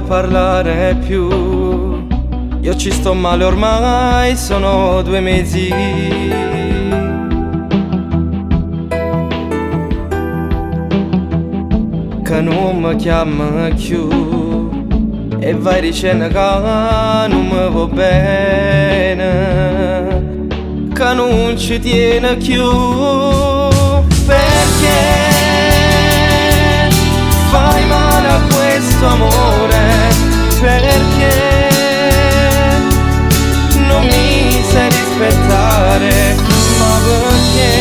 parlare più. Io ci sto male ormai, sono 2 mesi che non mi chiama più e vai dicendo che non mi va bene, che non ci tiene più. Perché fai male a questo amore? Perché non mi sai rispettare? Ma perché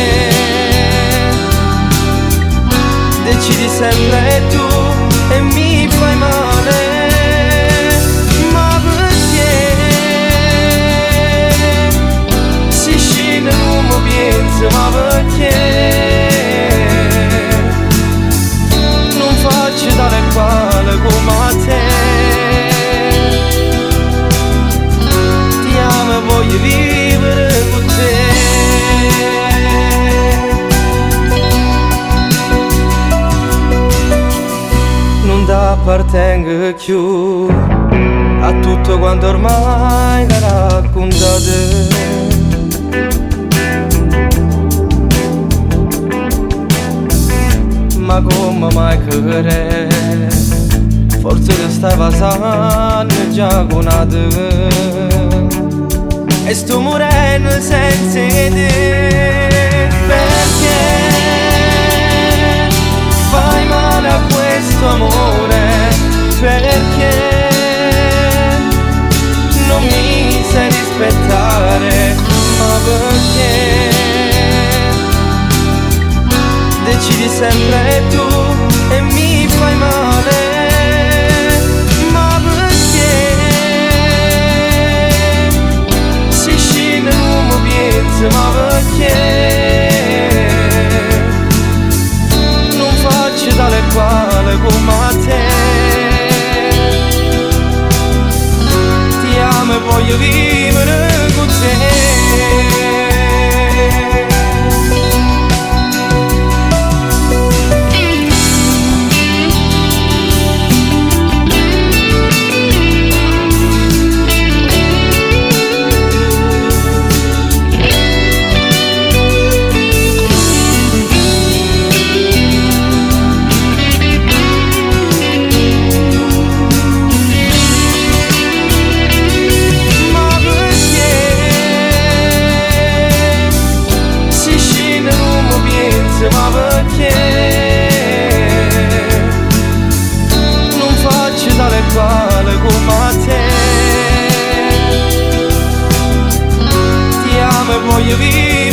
decidi sempre tu e mi fai male? Ma perché si scende un movimento? Ma perché non faccio dalle quale come a te? Ti amo e voglio vivere con te. Non appartengo più a tutto quanto ormai l'hai raccontato. Ma come mai credere? Forse ti stai passando già con te e sto morendo senza te. Perché fai male a questo amore? Perché non mi sai rispettare? Ma perché decidi sempre tu e mi fai male? Ma perché si scende un movimento? Ma perché non faccio dalle quale come a te? Ti amo e voglio vivere con te. Ma perché non faccio dalle quale come a te? Ti amo e voglio vivere